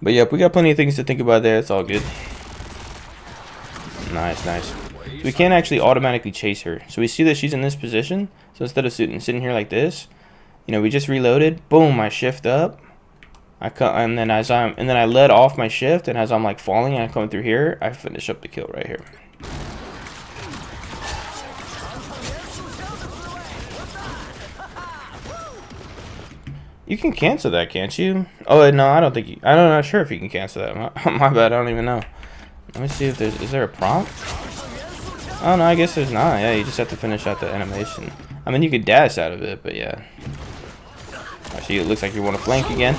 But yep, we got plenty of things to think about there. It's all good. Nice, nice. So we can't actually automatically chase her. So we see that she's in this position. So instead of sitting here like this, you know, we just reloaded. Boom, I shift up. And then I let off my shift, and as I'm like falling and I'm coming through here, I finish up the kill right here. You can cancel that, can't you? Oh no, I don't think you. I'm not sure if you can cancel that. My bad. I don't even know. Let me see if is there a prompt? Oh no, I guess there's not. Yeah, you just have to finish out the animation. I mean, you could dash out of it, but yeah. Actually, it looks like you want to flank again.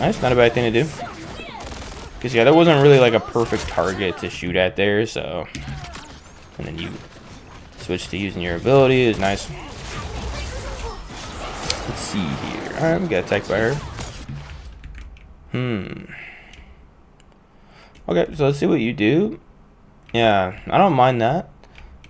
Nice, not a bad thing to do. Because, yeah, that wasn't really like a perfect target to shoot at there, so. And then you switch to using your ability is nice. Let's see here. Alright, we got attacked by her. Okay, so let's see what you do. Yeah, I don't mind that.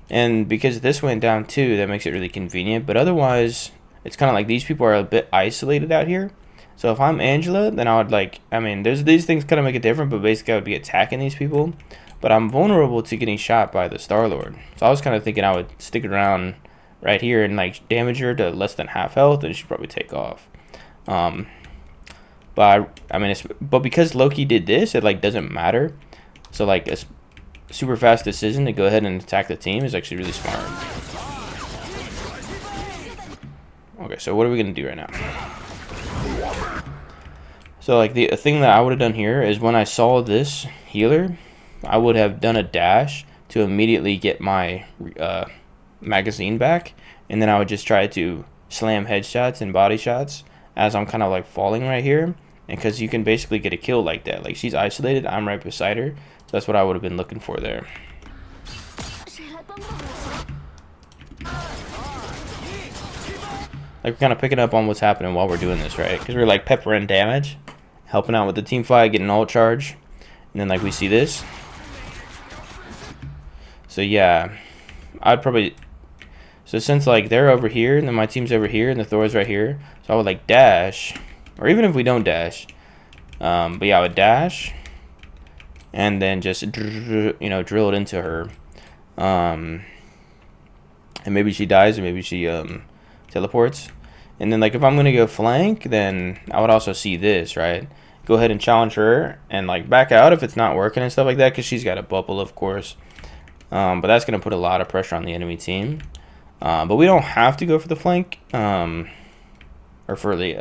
And because this went down too, that makes it really convenient. But otherwise, it's kind of like these people are a bit isolated out here. So if I'm Angela, then I would like, I mean, there's these things kind of make it different, but basically I would be attacking these people. But I'm vulnerable to getting shot by the Star-Lord. So I was kind of thinking I would stick around right here and like damage her to less than half health, and she'd probably take off. But but because Loki did this, it like doesn't matter. So like a super fast decision to go ahead and attack the team is actually really smart. Okay, so what are we gonna do right now? So like the thing that I would have done here is when I saw this healer, I would have done a dash to immediately get my magazine back, and then I would just try to slam headshots and body shots as I'm kind of like falling right here, and because you can basically get a kill like that. Like she's isolated, I'm right beside her, so that's what I would have been looking for there. Like we're kind of picking up on what's happening while we're doing this, right? Because we're like peppering damage, helping out with the team fight, getting all charge, and then like we see this. So yeah, I'd probably. So since like they're over here and then my team's over here and the Thor's right here, so I would like dash, or even if we don't dash, but yeah, I would dash, and then just drill it into her, and maybe she dies or maybe she teleports, and then like if I'm gonna go flank, then I would also see this, right? Go ahead and challenge her and like back out if it's not working and stuff like that, because she's got a bubble, of course. But that's gonna put a lot of pressure on the enemy team. But we don't have to go for the flank or for the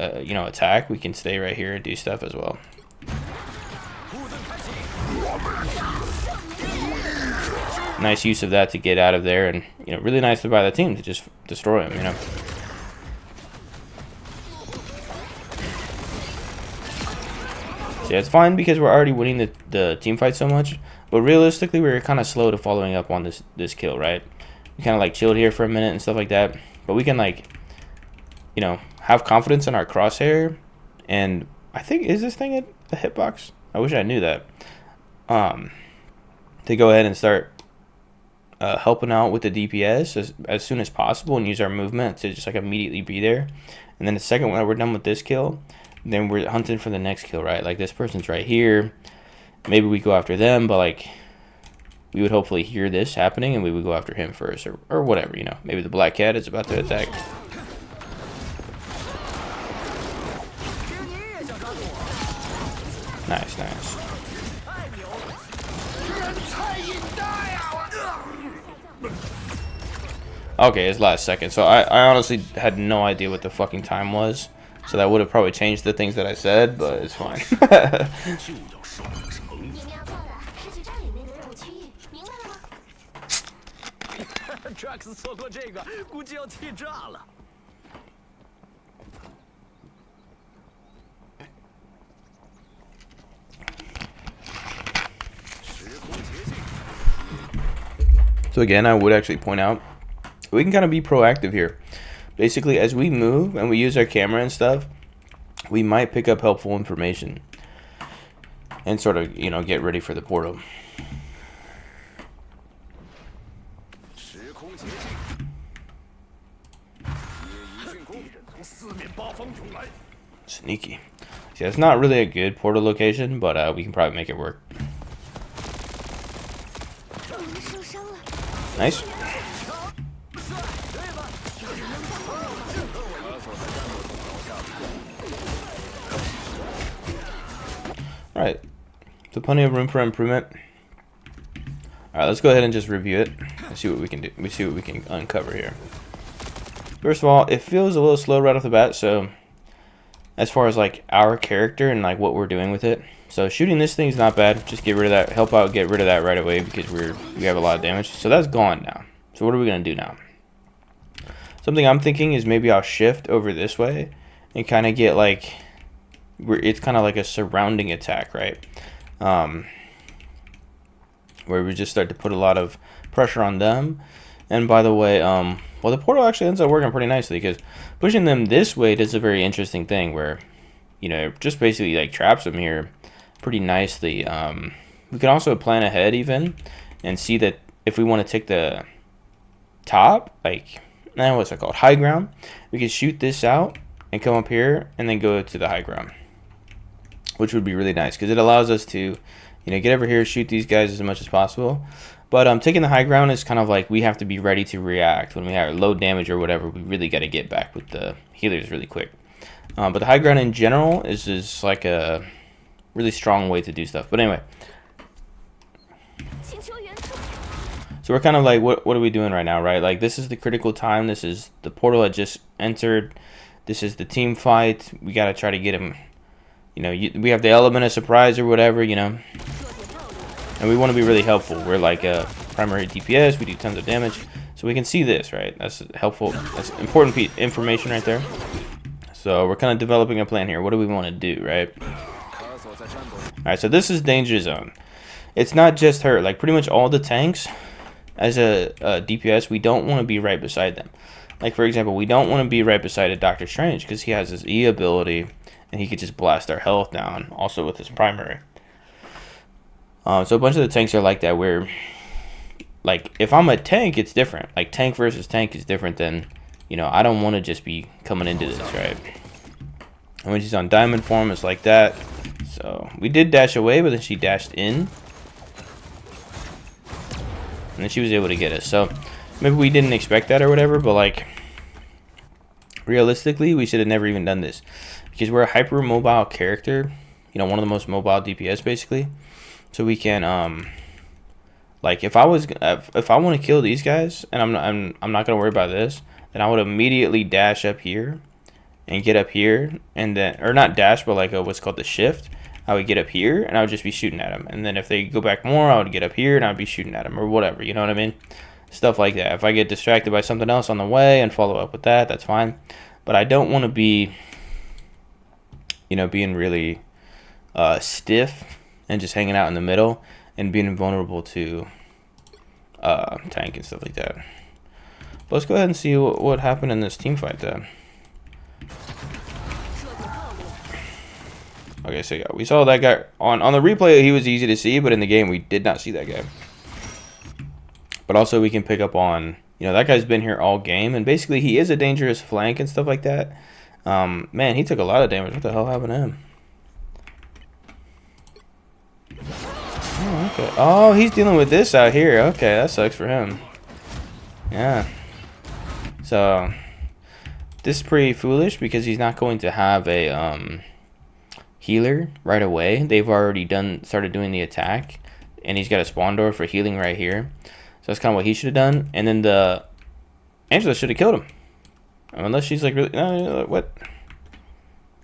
attack. We can stay right here and do stuff as well. Nice use of that to get out of there, and really nice by the team to just destroy him. So yeah, it's fine because we're already winning the team fight so much. But realistically, we were kind of slow to following up on this kill, right? We kind of like chilled here for a minute and stuff like that. But we can like, have confidence in our crosshair. And I think, is this thing at the hitbox? I wish I knew that. To go ahead and start helping out with the DPS as soon as possible and use our movement to just like immediately be there. And then the second one, we're done with this kill, then we're hunting for the next kill, right? Like this person's right here. Maybe we go after them, but like we would hopefully hear this happening and we would go after him first, or whatever, maybe the black cat is about to attack. Nice, nice. Okay, it's last second, so I honestly had no idea what the fucking time was, so that would have probably changed the things that I said, but it's fine. So again, I would actually point out, we can kind of be proactive here. Basically, as we move and we use our camera and stuff, we might pick up helpful information and sort of, get ready for the portal. Sneaky. See, it's not really a good portal location, but we can probably make it work. Nice. Alright. So plenty of room for improvement. Alright, let's go ahead and just review it and see what we can do. We see what we can uncover here. First of all, it feels a little slow right off the bat, so as far as like our character and like what we're doing with it. So shooting this thing's not bad. Just get rid of that, help out get rid of that right away because we have a lot of damage. So that's gone now. So what are we gonna do now? Something I'm thinking is maybe I'll shift over this way and kind of get like it's kind of like a surrounding attack, right? Where we just start to put a lot of pressure on them. And by the way, well, the portal actually ends up working pretty nicely because pushing them this way does a very interesting thing where, you know, it just basically like traps them here pretty nicely. We can also plan ahead even and see that if we want to take the top, like, what's it called? High ground, we can shoot this out and come up here and then go to the high ground, which would be really nice because it allows us to, you know, get over here, shoot these guys as much as possible. But taking the high ground is kind of like we have to be ready to react when we have low damage or whatever. We really got to get back with the healers really quick. But the high ground in general is like a really strong way to do stuff. But anyway, so we're kind of like, what are we doing right now, right? Like this is the critical time. This is the portal had just entered. This is the team fight. We got to try to get him. You know, we have the element of surprise or whatever, you know. And we want to be really helpful. We're like a primary DPS. We do tons of damage. So we can see this, right? That's helpful. That's important information right there. So we're kind of developing a plan here. What do we want to do, right? Alright, so this is danger zone. It's not just her. Like pretty much all the tanks, as a DPS, we don't want to be right beside them. Like for example, we don't want to be right beside a Doctor Strange because he has his E ability and he could just blast our health down also with his primary. So a bunch of the tanks are like that where, like, if I'm a tank, it's different. Like, tank versus tank is different than, you know, I don't want to just be coming into this, right? And when she's on diamond form, it's like that. So, we did dash away, but then she dashed in. And then she was able to get us. So, maybe we didn't expect that or whatever, but, like, realistically, we should have never even done this. Because we're a hyper-mobile character. You know, one of the most mobile DPS, basically. So we can, like, if I want to kill these guys, and I'm not gonna worry about this, then I would immediately dash up here, and get up here, and then, or not dash, but like what's called the shift. I would get up here, and I would just be shooting at them, and then if they go back more, I would get up here, and I'd be shooting at them, or whatever. You know what I mean? Stuff like that. If I get distracted by something else on the way and follow up with that, that's fine. But I don't want to be, you know, being really stiff. And just hanging out in the middle and being invulnerable to tank and stuff like that. But let's go ahead and see what happened in this team fight then. Okay, so yeah, we saw that guy on the replay. He was easy to see, but in the game we did not see that guy. But also we can pick up on, you know, that guy's been here all game, and basically he is a dangerous flank and stuff like that. Man, he took a lot of damage. What the hell happened to him? Oh, okay. Oh, he's dealing with this out here. Okay, that sucks for him. Yeah. So, this is pretty foolish because he's not going to have a healer right away. They've already started doing the attack, and he's got a spawn door for healing right here. So that's kind of what he should have done. And then the Angela should have killed him. Unless she's like really, what?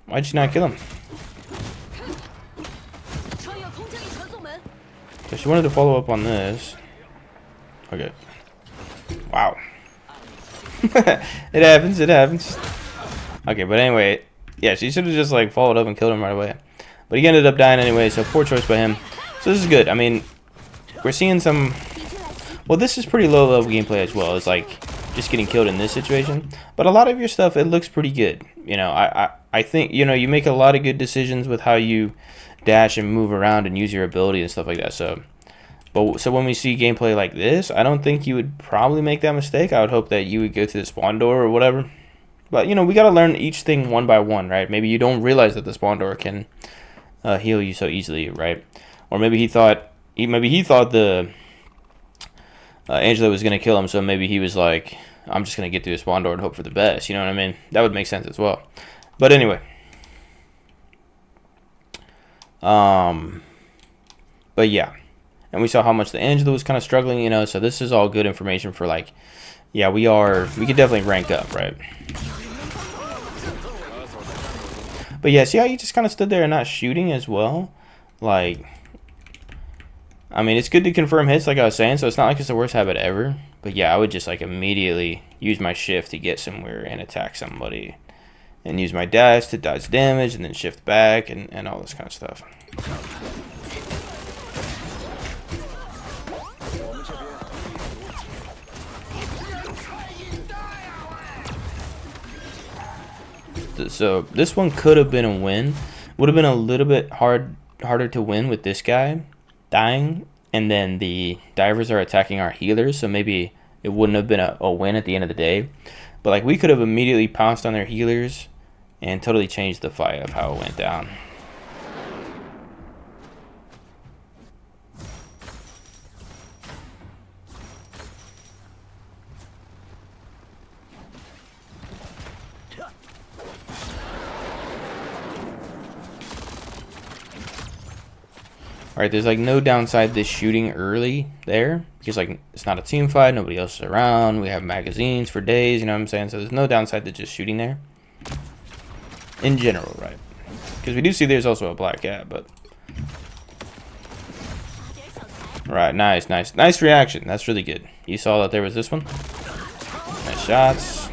Why'd she not kill him? So she wanted to follow up on this. Okay. Wow. It happens, it happens. Okay, but anyway, yeah, she should have just like followed up and killed him right away. But he ended up dying anyway, so poor choice by him. So this is good. I mean, we're seeing some, well, this is pretty low level gameplay as well. It's like just getting killed in this situation. But a lot of your stuff, it looks pretty good. You know, I think, you know, you make a lot of good decisions with how you dash and move around and use your ability and stuff like that. So when we see gameplay like this, I don't think you would probably make that mistake. I would hope that you would go to the spawn door or whatever. But, you know, we got to learn each thing one by one, right? Maybe you don't realize that the spawn door can heal you so easily, right? Or maybe he thought the Angela was going to kill him, so maybe he was like, I'm just going to get through the spawn door and hope for the best. You know what I mean? That would make sense as well. But anyway. But yeah. And we saw how much the Angela was kind of struggling, you know, so this is all good information for, like, yeah, we could definitely rank up, right? But yeah, see how you just kind of stood there and not shooting as well? Like, I mean, it's good to confirm hits, like I was saying, so it's not like it's the worst habit ever. But yeah, I would just, like, immediately use my shift to get somewhere and attack somebody. And use my dash to dodge damage and then shift back and all this kind of stuff. So this one could have been a win. Would have been a little bit harder to win with this guy dying, and then the divers are attacking our healers, so maybe it wouldn't have been a win at the end of the day. But like, we could have immediately pounced on their healers and totally changed the fight of how it went down. Alright, there's like no downside to shooting early there, because like it's not a team fight, nobody else is around, we have magazines for days, you know what I'm saying? So there's no downside to just shooting there. In general, right? Because we do see there's also a black cat, but... Right, nice reaction. That's really good. You saw that there was this one? Nice shots.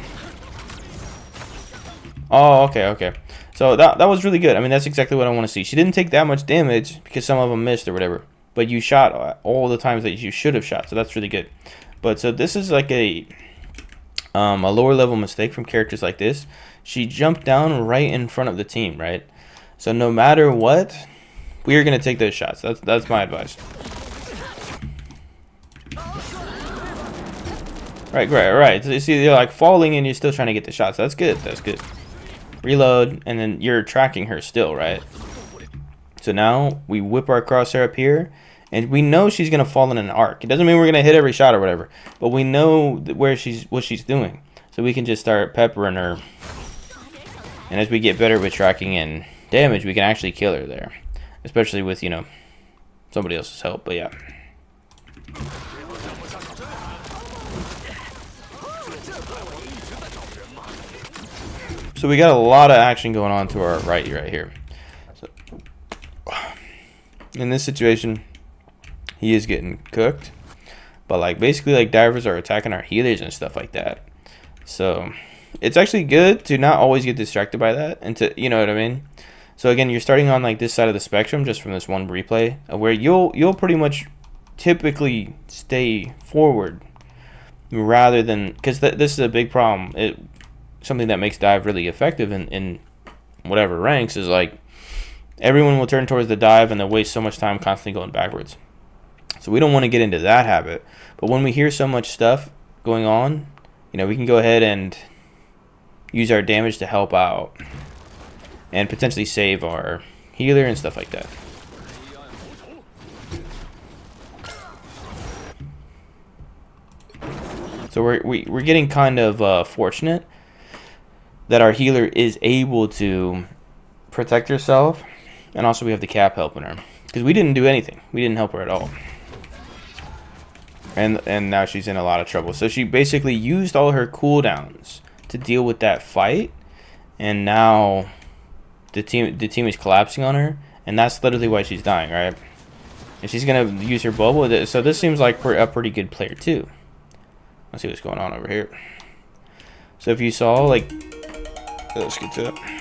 Oh, okay. So that was really good. I mean, that's exactly what I want to see. She didn't take that much damage because some of them missed or whatever. But you shot all the times that you should have shot, so that's really good. But so this is like a lower level mistake from characters like this. She jumped down right in front of the team, right? So no matter what, we are going to take those shots. That's my advice. Right. So you see, you're like falling and you're still trying to get the shots. That's good. Reload, and then you're tracking her still, right? So now we whip our crosshair up here, and we know she's gonna fall in an arc. It doesn't mean we're gonna hit every shot or whatever, but we know what she's doing, so we can just start peppering her. And as we get better with tracking and damage, we can actually kill her there, especially with, you know, somebody else's help. But yeah. So we got a lot of action going on to our right here. So in this situation, he is getting cooked. But like, basically, like, divers are attacking our healers and stuff like that. So it's actually good to not always get distracted by that, and to, you know what I mean? So again, you're starting on like this side of the spectrum just from this one replay, where you'll pretty much typically stay forward rather than, because this is a big problem. Something that makes dive really effective in whatever ranks is like, everyone will turn towards the dive and they'll waste so much time constantly going backwards. So we don't want to get into that habit. But when we hear so much stuff going on, you know, we can go ahead and use our damage to help out and potentially save our healer and stuff like that. So we're getting kind of fortunate that our healer is able to protect herself, and also we have the cap helping her, because we didn't do anything. We didn't help her at all, and now she's in a lot of trouble. So she basically used all her cooldowns to deal with that fight, and now the team is collapsing on her, and that's literally why she's dying, right? And she's gonna use her bubble. So this seems like a pretty good player too. Let's see what's going on over here. So if you saw, like, let's get to it.